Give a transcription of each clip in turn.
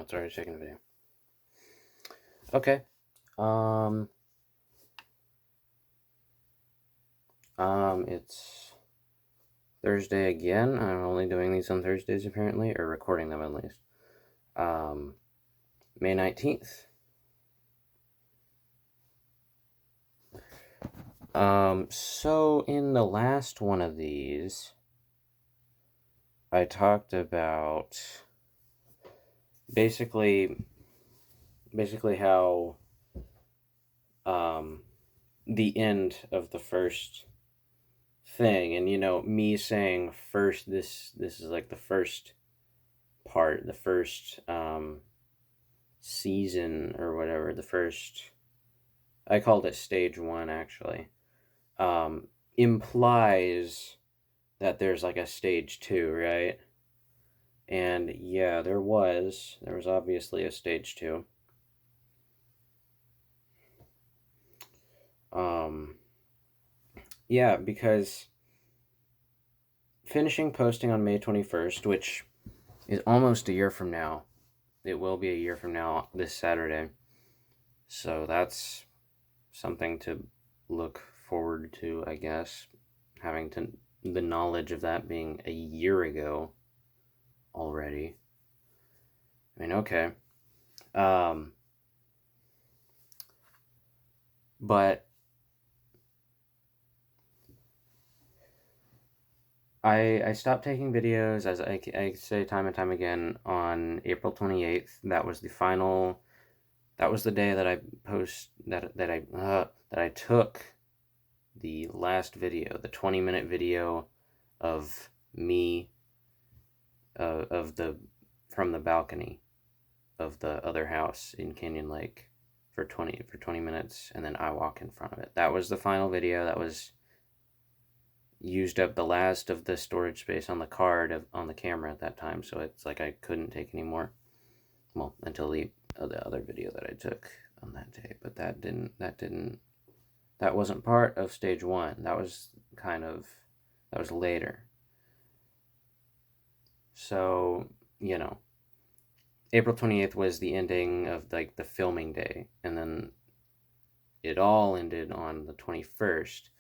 it's already taking a video. Okay. It's Thursday again. I'm only doing these on Thursdays apparently, or recording them at least. May 19th. So in the last one of these, I talked about basically how the end of the first thing, and me saying first, this is like the first part, the first season or whatever, the first, I called it stage one actually, implies that there's like a stage two, right? And yeah, there was obviously a stage two. Yeah, because finishing posting on May 21st, which is almost a year from now, it will be a year from now this Saturday. So that's something to look forward to, I guess. The knowledge of that being a year ago already. I mean, okay. But I stopped taking videos, as I say time and time again, on April 28th. That was the final. That was the day that I that I took the last video, the 20-minute video of me of the from the balcony of the other house in Canyon Lake for 20 minutes, and then I walk in front of it. That was the final video. That was used up the last of the storage space on the card on the camera at that time, so it's like I couldn't take any more. Well, until the other video that I took on that day, but that wasn't part of stage one. That was later. So, April 28th was the ending of like the filming day, and then it all ended on the 21st.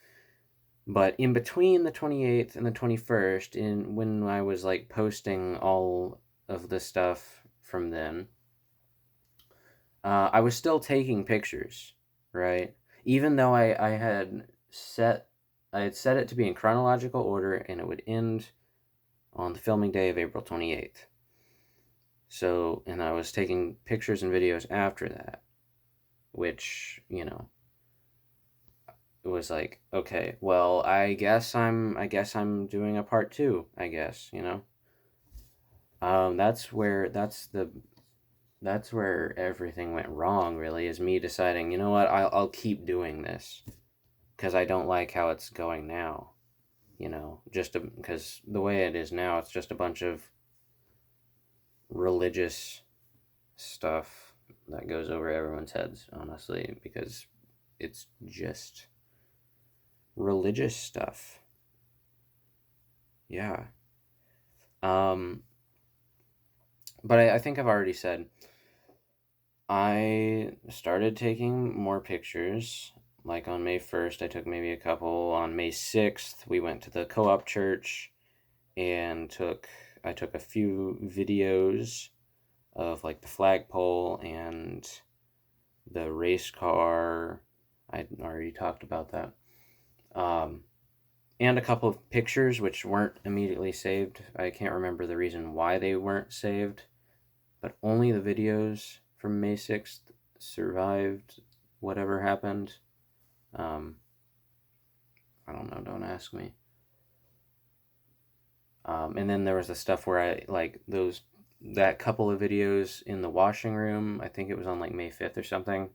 But in between the 28th and the 21st, when I was like posting all of the stuff from then, I was still taking pictures, right? Even though I had set it to be in chronological order, and it would end on the filming day of April 28th. So, and I was taking pictures and videos after that, which, it was like, okay, well, I guess I'm doing a part two, I guess, that's where everything went wrong, really, is me deciding, you know what, I'll keep doing this because I don't like how it's going now, just because the way it is now, it's just a bunch of religious stuff that goes over everyone's heads, honestly, because it's just religious stuff. Yeah. But I think I've already said I started taking more pictures. Like on May 1st, I took maybe a couple. On May 6th, we went to the co-op church and I took a few videos of like the flagpole and the race car. I already talked about that. And a couple of pictures which weren't immediately saved. I can't remember the reason why they weren't saved, but only the videos from May 6th survived whatever happened. I don't know, don't ask me. And then there was the stuff where I like that couple of videos in the washing room. I think it was on like May 5th or something,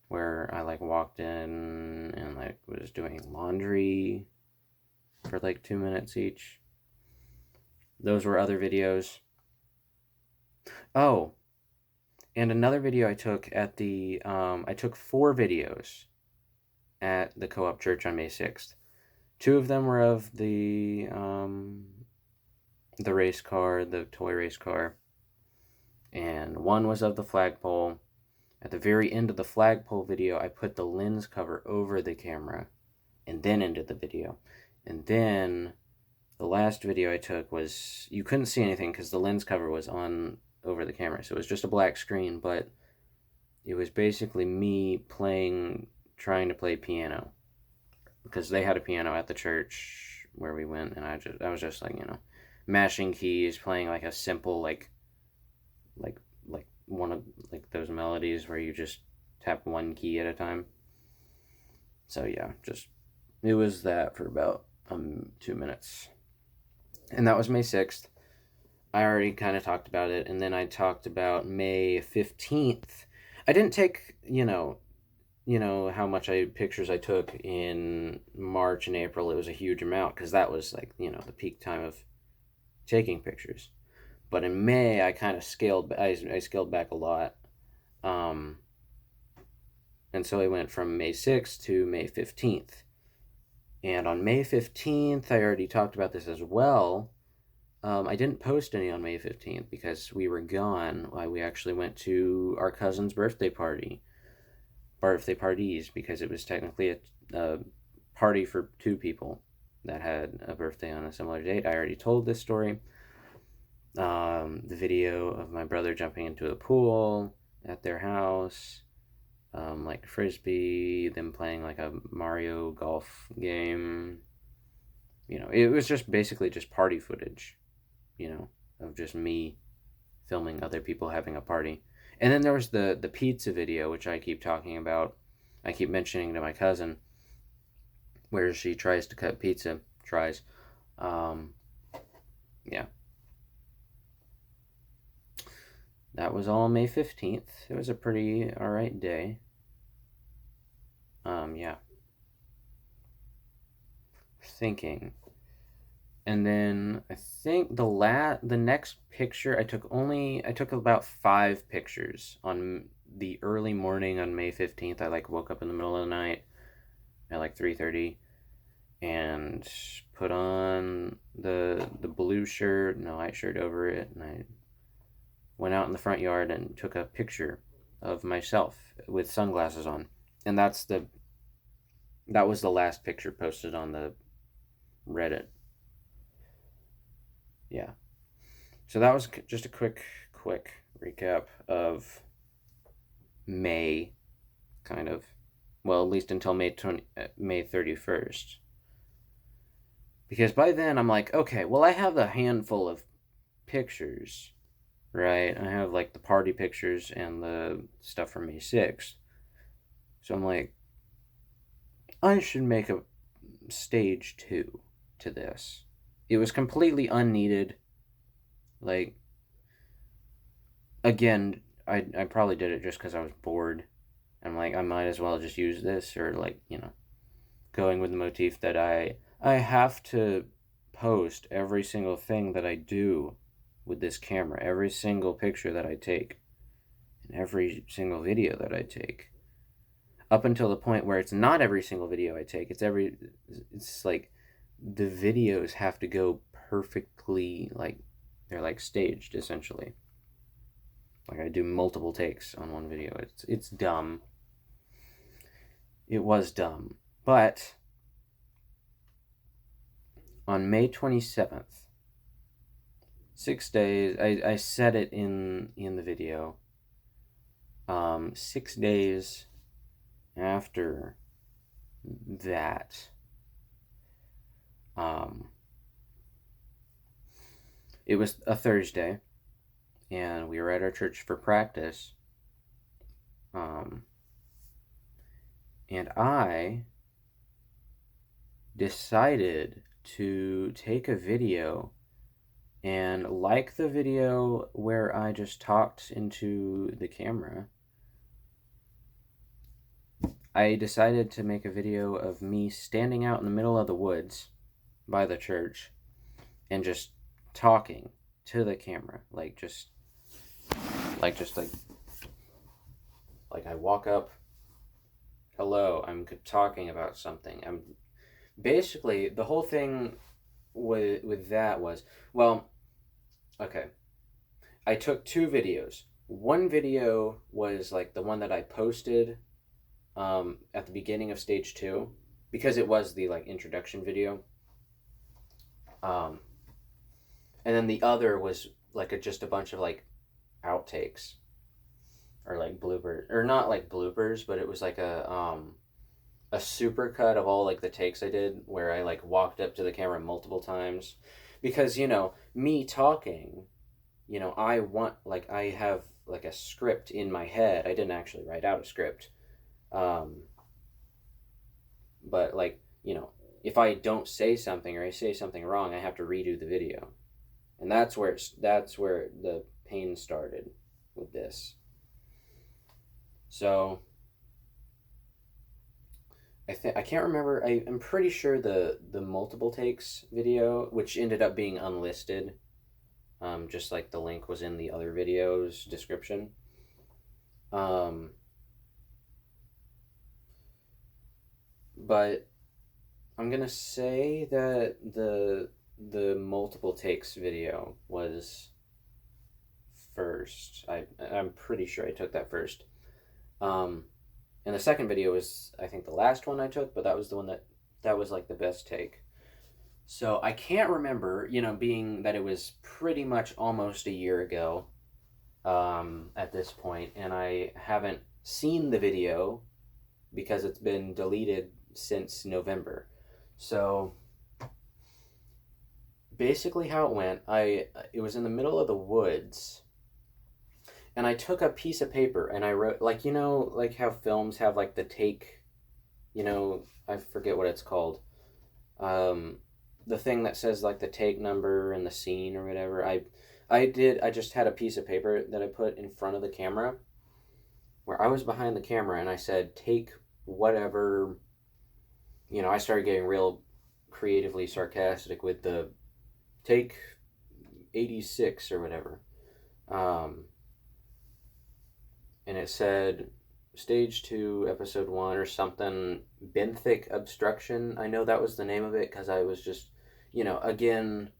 where I like walked in and like was doing laundry for like 2 minutes each. Those were other videos. Oh, and another video I took at I took 4 videos at the co-op church on May 6th. 2 of them were of the race car, the toy race car. and one was of the flagpole. At the very end of the flagpole video, I put the lens cover over the camera and then ended the video. And then the last video I took was, you couldn't see anything because the lens cover was on over the camera, so it was just a black screen, but it was basically me trying to play piano, because they had a piano at the church where we went, and I was just like, mashing keys, playing like a simple like one of like those melodies where you just tap one key at a time. So yeah, just it was that for about 2 minutes. And that was May 6th. I already kind of talked about it, and then I talked about May 15th. I didn't take, how much pictures I took in March and April. It was a huge amount because that was like, the peak time of taking pictures. But in May, I kind of scaled back a lot. And so I went from May 6th to May 15th. And on May 15th, I already talked about this as well. I didn't post any on May 15th because we were gone. We actually went to our cousin's birthday parties, because it was technically a party for two people that had a birthday on a similar date. I already told this story. The video of my brother jumping into a pool at their house, like Frisbee, them playing like a Mario golf game. It was just basically just party footage, of just me filming other people having a party. And then there was the pizza video, which I keep talking about. I keep mentioning to my cousin, where she tries to cut pizza. Yeah. That was all May 15th. It was a pretty alright day. Yeah. Thinking. And then I think the next picture I took about 5 pictures on the early morning on May 15th. I woke up in the middle of the night at 3:30 and put on the blue shirt, and a white shirt over it, and I went out in the front yard and took a picture of myself with sunglasses on. And that was the last picture posted on the Reddit. Yeah. So that was just a quick recap of May, kind of. Well, at least until May 31st. Because by then I'm like, okay, well, I have a handful of pictures, right? I have the party pictures and the stuff from May 6th. So I'm like, I should make a stage 2 to this. It was completely unneeded. Again, I probably did it just because I was bored. I'm like, I might as well just use this, or going with the motif that I have to post every single thing that I do with this camera, every single picture that I take, and every single video that I take. Up until the point where it's not every single video I take, it's like the videos have to go perfectly, they're staged, essentially. I do multiple takes on one video. It's dumb. It was dumb. But on May 27th, 6 days, I said it in the video, 6 days after that, it was a Thursday, and we were at our church for practice, and I decided to take a video, and the video where I just talked into the camera, I decided to make a video of me standing out in the middle of the woods by the church and just talking to the camera, I walk up, hello, I'm talking about something. I'm basically, the whole thing with that was, well, okay, I took 2 videos. one video was like the one that I posted at the beginning of stage 2, because it was the like introduction video. Um, and then the other was like just a bunch of like outtakes, or like bloopers, or not like bloopers, but it was like a super cut of all like the takes I did, where I like walked up to the camera multiple times, because me talking, I have like a script in my head. I didn't actually write out a script. um but like, if I don't say something, or I say something wrong, I have to redo the video. And that's where the pain started with this. So I can't remember. I'm pretty sure the multiple takes video, which ended up being unlisted, just like the link was in the other video's description. Um, but I'm gonna say that the multiple takes video was first. I'm pretty sure I took that first. Um, and the second video was, I think, the last one I took, but that was the one that was like the best take. So I can't remember, being that it was pretty much almost a year ago, at this point, and I haven't seen the video because it's been deleted since November. So basically, how it went, it was in the middle of the woods, and I took a piece of paper and I wrote, like, like how films have like the take, I forget what it's called. Um, the thing that says like the take number and the scene or whatever. I just had a piece of paper that I put in front of the camera, where I was behind the camera, and I said, take whatever. I started getting real creatively sarcastic with the take 86 or whatever. Um, and it said stage 2, episode 1 or something, benthic obstruction. I know that was the name of it because I was just, again,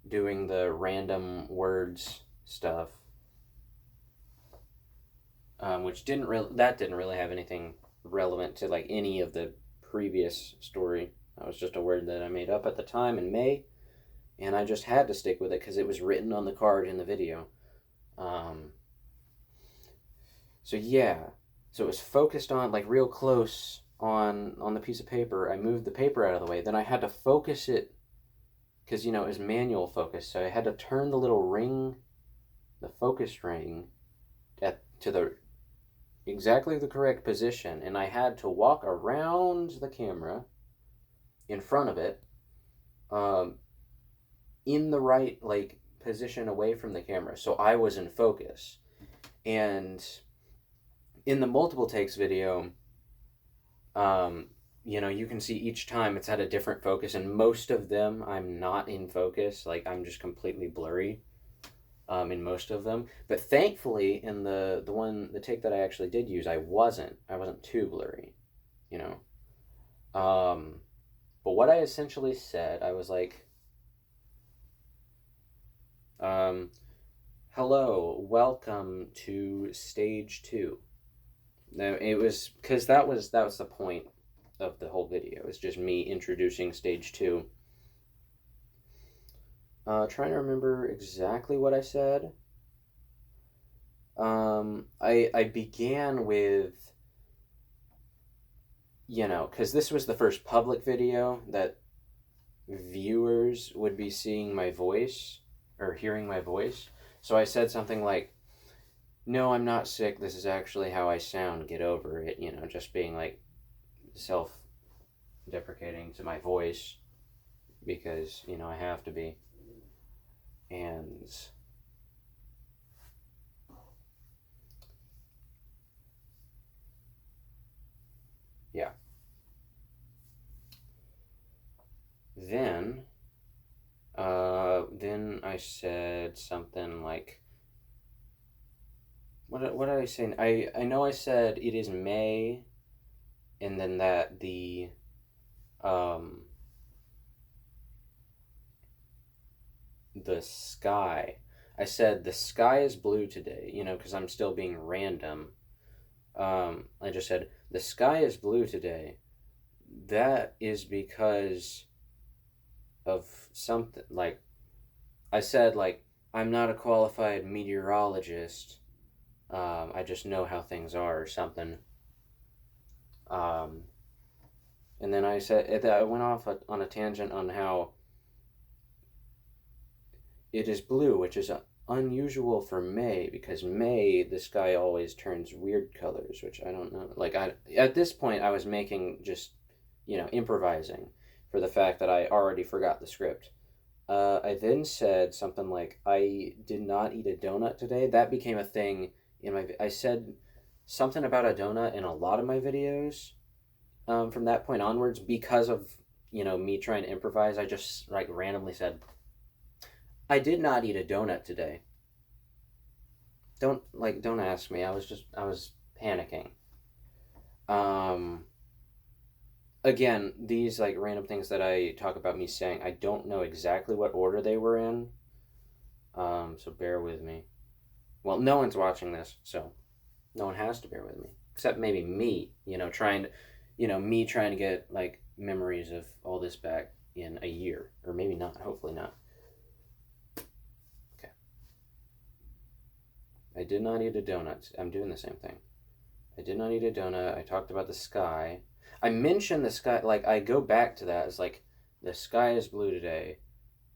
doing the random words stuff, which didn't really have anything relevant to like any of the previous story. That was just a word that I made up at the time in May, and I just had to stick with it because it was written on the card in the video. So yeah, so it was focused on like real close on the piece of paper. I moved the paper out of the way. Then I had to focus it, because it was manual focus. So I had to turn the little ring, the focus ring, to the exactly the correct position, and I had to walk around the camera in front of it, um, in the right like position away from the camera, so I was in focus. And in the multiple takes video, you can see each time it's at a different focus, and most of them I'm not in focus. Like, I'm just completely blurry, in most of them. But thankfully, in the take that I actually did use, I wasn't too blurry, you know. But what I essentially said, I was like, hello, welcome to stage 2. No, it was because that was the point of the whole video. It's just me introducing stage 2. Trying to remember exactly what I said. I began with, because this was the first public video that viewers would be seeing my voice or hearing my voice. So I said something like, no, I'm not sick. This is actually how I sound. Get over it. Just being like self-deprecating to my voice, because, I have to be. And yeah. Then I said something like, what did I say? I know I said it is May, and then that the sky. I said the sky is blue today, you know, because I'm still being random. I just said the sky is blue today. That is because of something. Like, I said, like, I'm not a qualified meteorologist. I just know how things are, or something. Um, and then I went off on a tangent on how it is blue, which is unusual for May, because May the sky always turns weird colors, which I don't know. Like, I at this point I was making just, you know, improvising for the fact that I already forgot the script. I then said something like, I did not eat a donut today. That became a thing in my. I said something about a donut in a lot of my videos, from that point onwards, because of, you know, me trying to improvise. I just like randomly said, I did not eat a donut today. Don't ask me. I was panicking. Um, Again, these like random things that I talk about me saying, I don't know exactly what order they were in. So bear with me. Well, no one's watching this, so no one has to bear with me, except maybe me. You know, me trying to get like memories of all this back in a year, or maybe not. Hopefully not. Okay. I did not eat a donut. I'm doing the same thing. I did not eat a donut. I talked about the sky. I mentioned the sky. Like, I go back to that as like, the sky is blue today,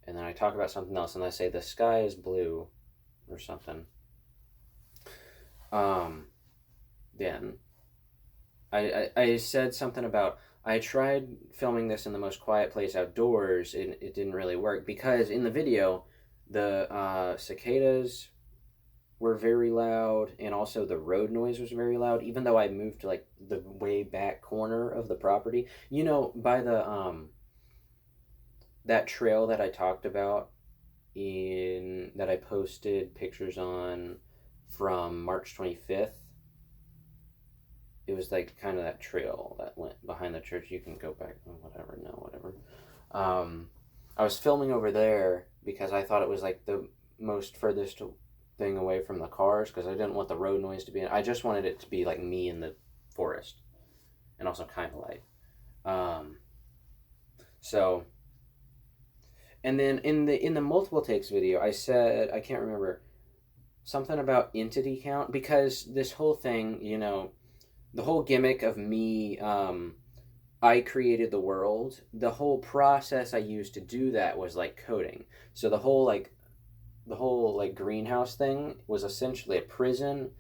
and then I talk about something else, and I say the sky is blue, or something. Um, then I said something about, I tried filming this in the most quiet place outdoors, and it didn't really work because in the video, the cicadas were very loud, and also the road noise was very loud, even though I moved to like the way back corner of the property. You know, by the that trail that I talked about, in that I posted pictures on from March 25th. It was like kind of that trail that went behind the church. You can go back, whatever, no, whatever. Um, I was filming over there because I thought it was like the most furthest thing away from the cars, because I didn't want the road noise to be. I just wanted it to be like me in the forest, and also kind of light. Um, so, and then in the multiple takes video, I said, I can't remember, something about entity count, because this whole thing, you know, the whole gimmick of me, I created the world. The whole process I used to do that was like coding. So the whole like greenhouse thing was essentially a prison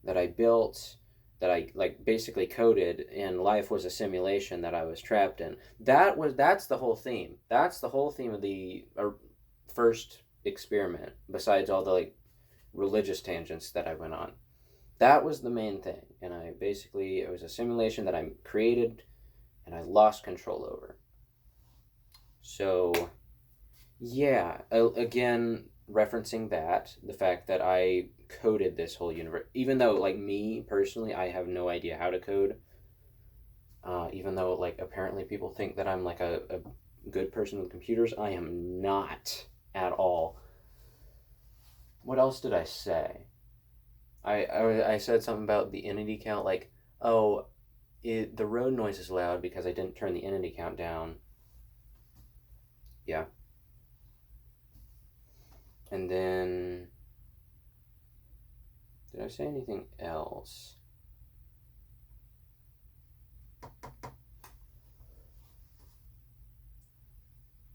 that I built, that I like basically coded, and life was a simulation that I was trapped in. That's the whole theme. That's the whole theme of the first experiment, besides all the like religious tangents that I went on. That was the main thing, and it was a simulation that I created and I lost control over. So, yeah, again, referencing that, the fact that I coded this whole universe, even though, like, me personally, I have no idea how to code, even though, like, apparently people think that I'm, like, a good person with computers. I am not at all. What else did I say? I said something about the entity count, like, oh, the road noise is loud because I didn't turn the entity count down. Yeah. And then, did I say anything else?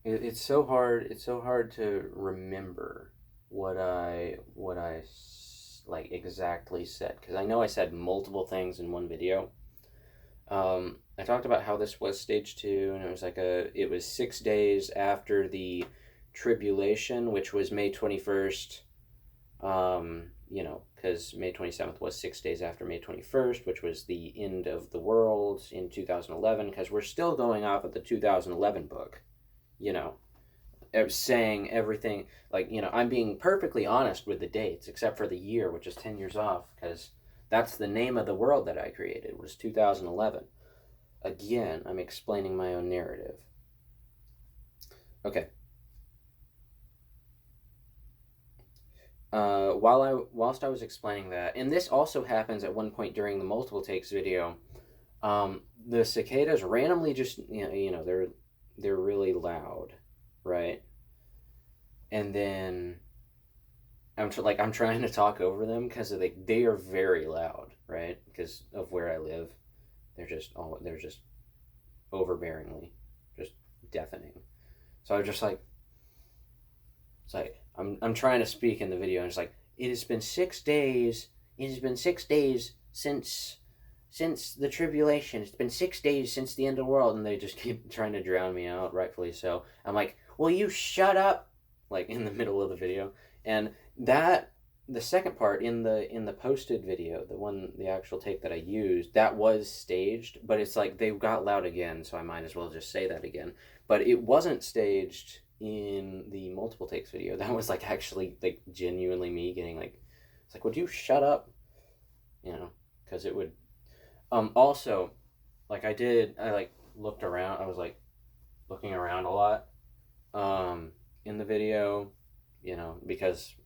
It's so hard. It's so hard to remember what I like exactly said, because I know I said multiple things in one video. I talked about how this was stage 2, and it was 6 days after the tribulation, which was May 21st. You know, because May 27th was 6 days after May 21st, which was the end of the world in 2011, because we're still going off of the 2011 book, you know, saying everything, like, you know, I'm being perfectly honest with the dates, except for the year, which is 10 years off, because that's the name of the world that I created, was 2011. Again, I'm explaining my own narrative. Okay. whilst I was explaining that, and this also happens at one point during the multiple takes video, the cicadas randomly just they're really loud, right? And then I'm trying to talk over them because they are very loud, right? Because of where I live, they're just overbearingly, just deafening. So I was just like, it's like I'm trying to speak in the video, and it's like it has been 6 days. It has been 6 days since the tribulation. It's been 6 days since the end of the world, and they just keep trying to drown me out, rightfully so. I'm like, will you shut up? Like in the middle of the video, and that the second part in the posted video, the actual take that I used, that was staged, but it's like they got loud again, so I might as well just say that again. But it wasn't staged in the multiple takes video. That was like actually like genuinely me getting like, it's like, would you shut up? You know, because it would. Also, like I like looked around. I was like looking around a lot. In the video, because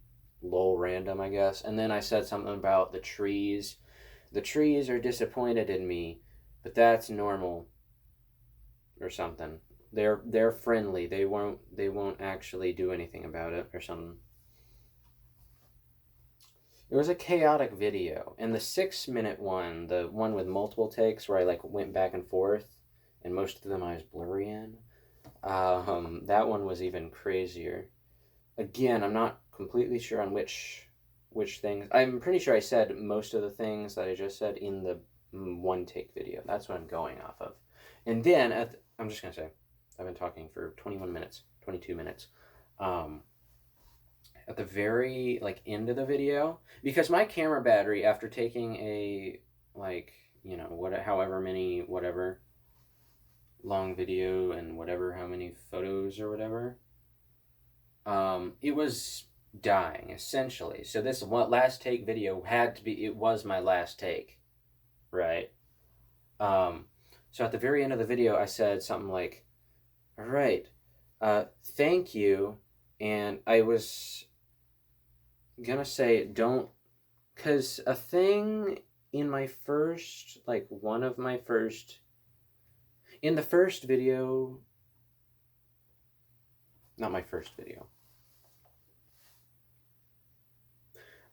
lol random, I guess. And then I said something about the trees. The trees are disappointed in me, but that's normal or something. They're friendly. They won't actually do anything about it or something. It was a chaotic video. And the 6 minute one, the one with multiple takes where I like went back and forth and most of them I was blurry in, that one was even crazier. Again, I'm not completely sure on which things. I'm pretty sure I said most of the things that I just said in the one take video. That's what I'm going off of. And then I'm just gonna say, I've been talking for 21 minutes, 22 minutes. At the very like end of the video, because my camera battery after taking a like however many whatever long video and whatever how many photos or whatever, it was dying essentially. So this last take video had to be, it was my last take, right? So at the very end of the video, I said something like, "All right, thank you," and I was gonna say don't, cause a thing in my first like one of my first in the first video, not my first video.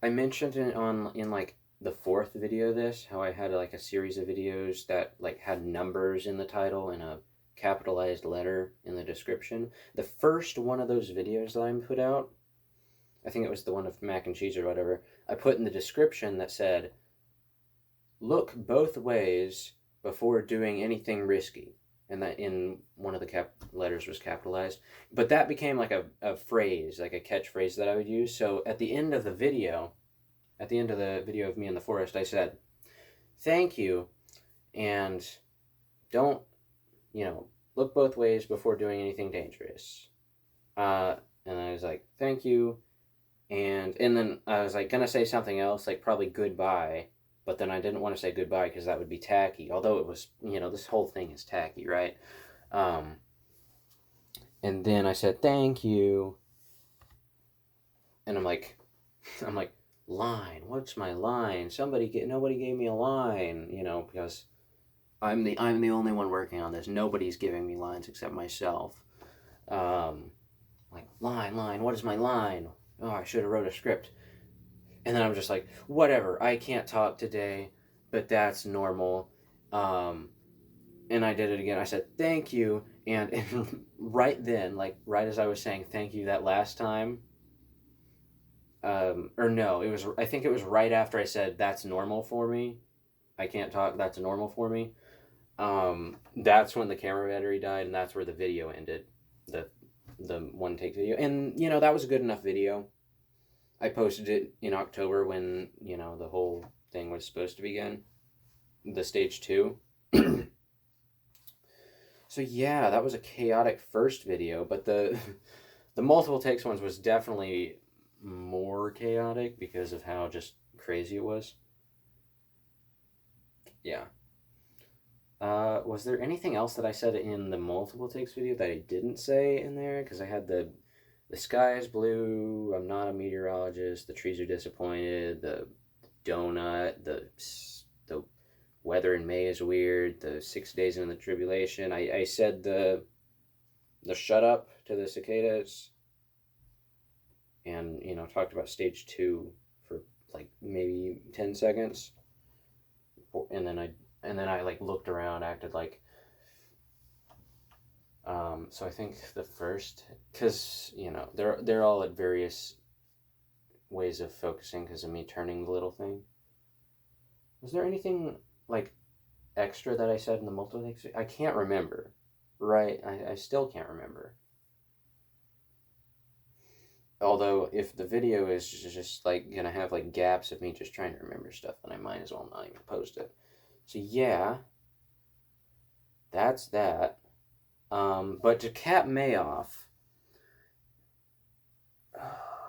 I mentioned it in like the fourth video of this, how I had like a series of videos that like had numbers in the title and a capitalized letter in the description. The first one of those videos that I put out, I think it was the one of mac and cheese or whatever, I put in the description that said, look both ways before doing anything risky. And that in one of the letters was capitalized. But that became like a phrase, like a catchphrase that I would use. So at the end of the video of me in the forest, I said, thank you, and don't, look both ways before doing anything dangerous. And I was like, thank you, and then I was like gonna say something else, like probably goodbye, but then I didn't want to say goodbye because that would be tacky. Although it was, this whole thing is tacky, right? And then I said thank you, and I'm like, line. What's my line? Nobody gave me a line, because I'm the only one working on this. Nobody's giving me lines except myself. Like line. What is my line? Oh, I should have wrote a script. And then I'm just like, whatever. I can't talk today, but that's normal. And I did it again. I said thank you, and right then, like right as I was saying thank you that last time, or no, I think it was right after I said that's normal for me. I can't talk. That's normal for me. That's when the camera battery died, and that's where the video ended. The one take video, and that was a good enough video. I posted it in October when the whole thing was supposed to begin, the stage 2. So yeah, that was a chaotic first video, but the multiple takes ones was definitely more chaotic because of how just crazy it was. Yeah. Was there anything else that I said in the multiple takes video that I didn't say in there? Because I had the The sky is blue. I'm not a meteorologist. The trees are disappointed. The donut. The weather in May is weird. The 6 days in the tribulation. I said the shut up to the cicadas, and talked about stage 2 for like maybe 10 seconds, and then I like looked around, acted like so I think the first, because they're all at various ways of focusing because of me turning the little thing. Was there anything like extra that I said in the multiple? I can't remember. Right, I still can't remember. Although if the video is just like gonna have like gaps of me just trying to remember stuff, then I might as well not even post it. So yeah, that's that. But to cap May off,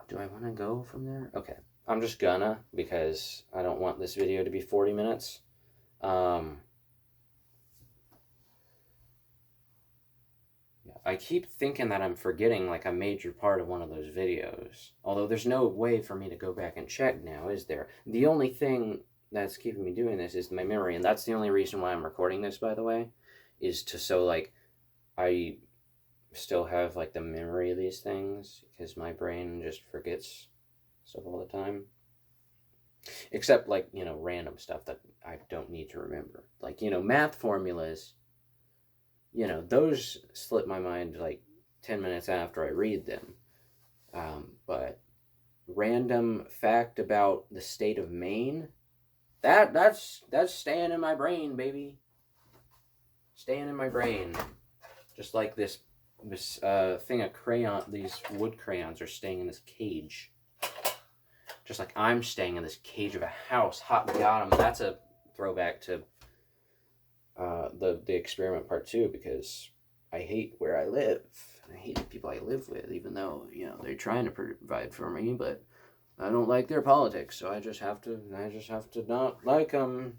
do I want to go from there? Okay, I'm just gonna, because I don't want this video to be 40 minutes. I keep thinking that I'm forgetting like a major part of one of those videos. Although there's no way for me to go back and check now, is there? The only thing that's keeping me doing this is my memory, and that's the only reason why I'm recording this, by the way, is so like I still have like the memory of these things, because my brain just forgets stuff all the time. Except like, random stuff that I don't need to remember. Like, math formulas, those slip my mind like 10 minutes after I read them. But random fact about the state of Maine, that's staying in my brain, baby. Staying in my brain. Just like this thing of crayon, these wood crayons are staying in this cage. Just like I'm staying in this cage of a house. Hot got 'em. That's a throwback to the experiment part 2, because I hate where I live. I hate the people I live with, even though they're trying to provide for me, but I don't like their politics, so I just have to not like them.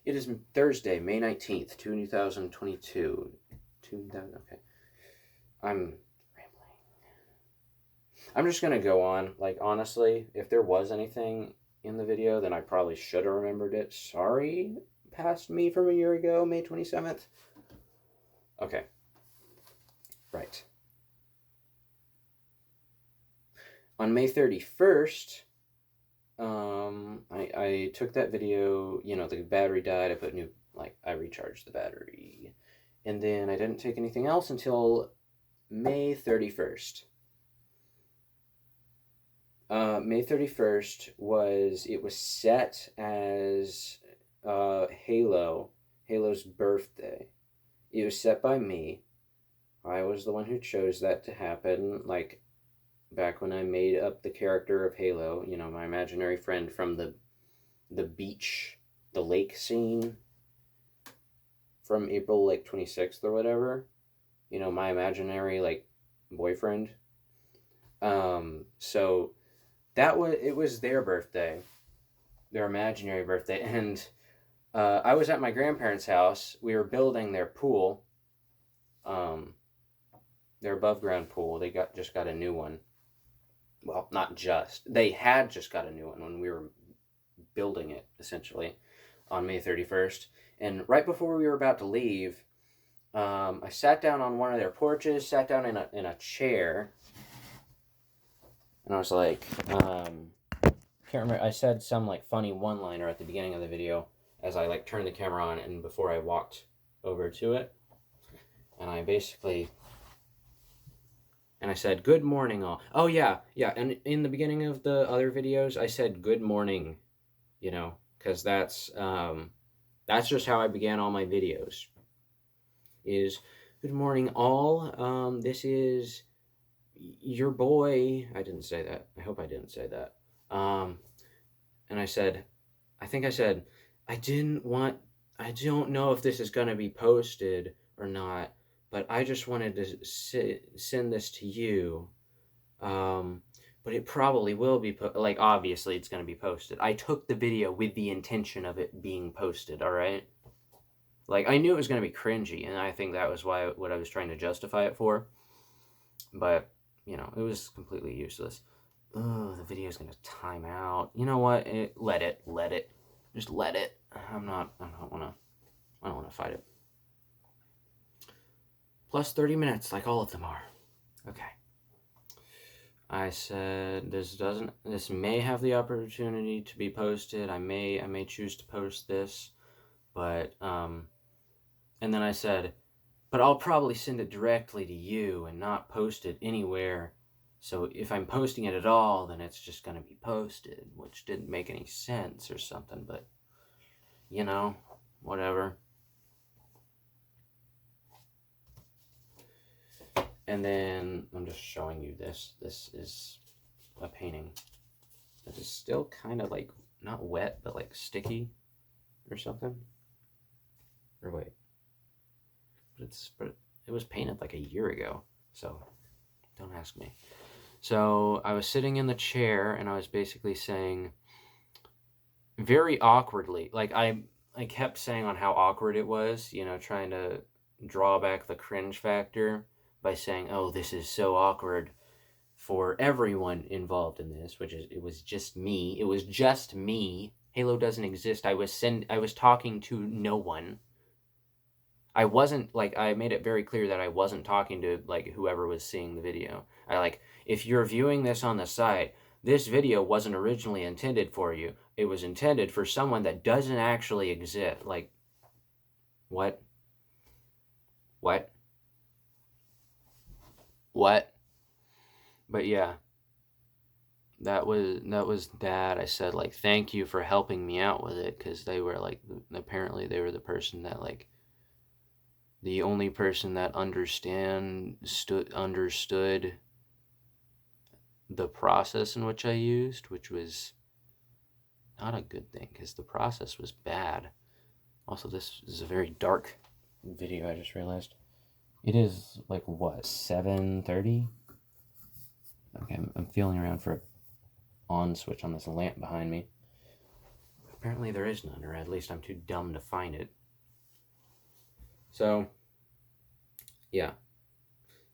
It is Thursday, May 19th, 2022. Okay. I'm rambling. I'm just gonna go on. Like, honestly, if there was anything in the video, then I probably should have remembered it. Sorry, past me from a year ago, May 27th. Okay. Right. On May 31st, I took that video, the battery died, I put I recharged the battery. And then I didn't take anything else until May 31st. May 31st was set as Halo's birthday. It was set by me. I was the one who chose that to happen, like, back when I made up the character of Halo, my imaginary friend from the beach, the lake scene from April, like, 26th or whatever. My imaginary, like, boyfriend. So it was their birthday, their imaginary birthday, and I was at my grandparents' house. We were building their pool, their above ground pool. They just got a new one. Well, not just. They had just got a new one when we were building it, essentially, on May 31st. And right before we were about to leave, I sat down on one of their porches, sat down in a chair, and I was like, can't remember, I said some like funny one-liner at the beginning of the video as I like turned the camera on and before I walked over to it. And I basically... And I said, good morning, all. Oh, yeah. And in the beginning of the other videos, I said, good morning, because that's just how I began all my videos. Is, good morning, all. This is your boy. I didn't say that. I hope I didn't say that. And I said, I don't know if this is going to be posted or not, but I just wanted to send this to you. But it probably will be, like, obviously it's going to be posted. I took the video with the intention of it being posted, all right? Like, I knew it was going to be cringy, and I think that was what I was trying to justify it for. But, you know, it was completely useless. Oh, the video's gonna time out. You know what? Let it. Just let it. I don't wanna fight it. Plus 30 minutes, like all of them are. Okay. I said this may have the opportunity to be posted. I may choose to post this, but and then I said, but I'll probably send it directly to you and not post it anywhere. So if I'm posting it at all, then it's just going to be posted, which didn't make any sense or something, but you know, whatever. And then I'm just showing you this. This is a painting that is still kind of like, not wet, but like sticky or something. Or wait. But it was painted like a year ago, so don't ask me. So I was sitting in the chair and I was basically saying very awkwardly, like I kept saying on how awkward it was, you know, trying to draw back the cringe factor by saying, oh, this is so awkward for everyone involved in this, which is, it was just me. It was just me. Halo doesn't exist. I was talking to no one. I wasn't, like, I made it very clear that I wasn't talking to, like, whoever was seeing the video. If you're viewing this on the site, this video wasn't originally intended for you. It was intended for someone that doesn't actually exist. Like, what? What? What? But yeah, that was that. I said, like, thank you for helping me out with it, because they were, like, apparently they were the person that, like, the only person that understood the process in which I used, which was not a good thing, because the process was bad. Also, this is a very dark video, I just realized. It is, like, what, 7:30? Okay, I'm feeling around for an on switch on this lamp behind me. Apparently there is none, or at least I'm too dumb to find it. So, yeah.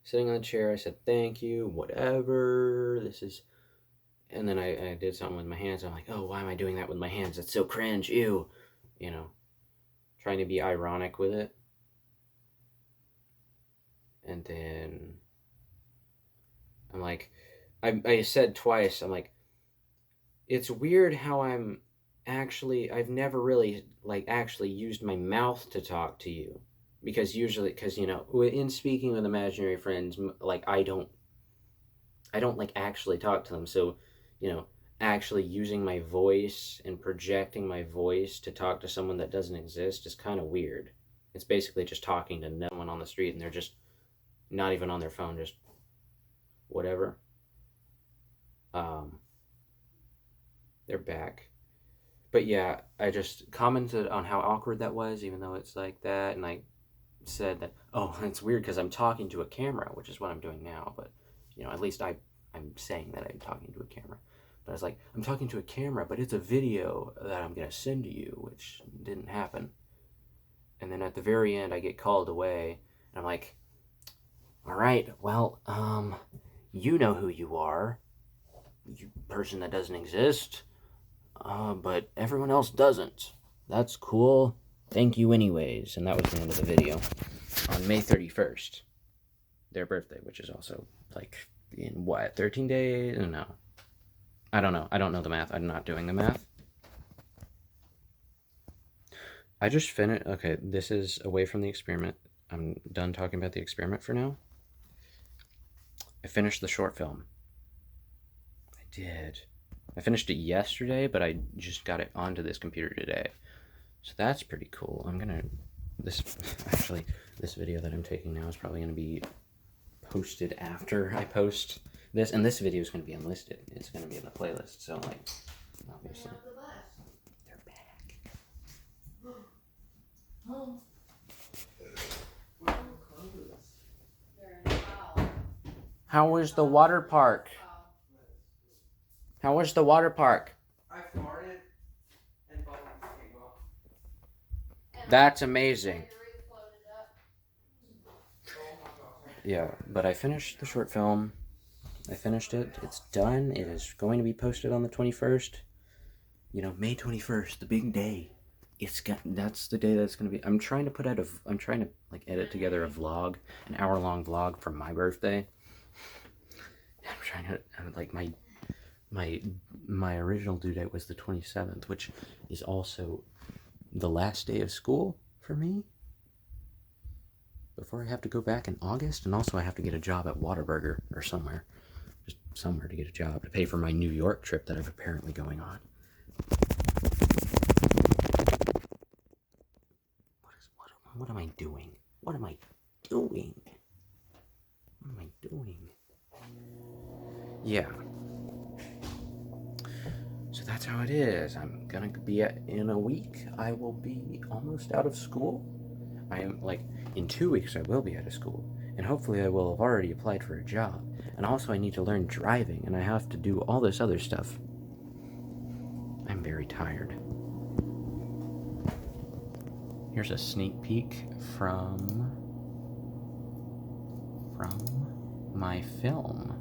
Sitting on the chair, I said, thank you, whatever, this is... And then I did something with my hands. I'm like, oh, why am I doing that with my hands? That's so cringe, ew. You know, trying to be ironic with it. And then I'm like, I said twice, I'm like, it's weird how I've never really, like, actually used my mouth to talk to you. Because usually, because, you know, in speaking with imaginary friends, like, I don't, like, actually talk to them. So, you know, actually using my voice and projecting my voice to talk to someone that doesn't exist is kind of weird. It's basically just talking to no one on the street, and they're just not even on their phone, just whatever. They're back. But yeah, I just commented on how awkward that was, even though it's like that, and I said that, oh, it's weird because I'm talking to a camera, which is what I'm doing now, but, you know, at least I'm saying that I'm talking to a camera. But I was like, I'm talking to a camera, but it's a video that I'm going to send to you, which didn't happen. And then at the very end, I get called away, and I'm like, all right, well, you know who you are, you person that doesn't exist, but everyone else doesn't. That's cool. Thank you anyways. And that was the end of the video. On May 31st, their birthday, which is also, like, in what, 13 days? No. I don't know. I don't know the math. I'm not doing the math. I just finished... Okay, this is away from the experiment. I'm done talking about the experiment for now. I finished the short film. I did. I finished it yesterday, but I just got it onto this computer today. So that's pretty cool. I'm gonna... Actually, this video that I'm taking now is probably gonna be posted after I post this, and this video is going to be unlisted. It's going to be in the playlist, so, like, obviously. They're back. How was the water park? How was the water park? I farted and bubbles came up. That's amazing. Yeah, but I finished the short film. I finished it. It's done. It is going to be posted on the 21st. You know, May 21st, the big day. That's the day that's going to be. I'm trying to I'm trying to like edit together a vlog, an hour-long vlog for my birthday. I'm trying to like my original due date was the 27th, which is also the last day of school for me before I have to go back in August, and also I have to get a job at Whataburger or somewhere, just somewhere to get a job to pay for my New York trip that I'm apparently going on. What am I doing? What am I doing? What am I doing? Yeah. So that's how it is. I'm gonna be in a week. I will be almost out of school. I am like in 2 weeks I will be out of school, and hopefully I will have already applied for a job. And also I need to learn driving, and I have to do all this other stuff. I'm very tired. Here's a sneak peek from my film.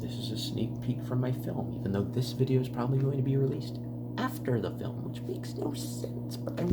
This is a sneak peek from my film, even though this video is probably going to be released after the film, which makes no sense, but I'm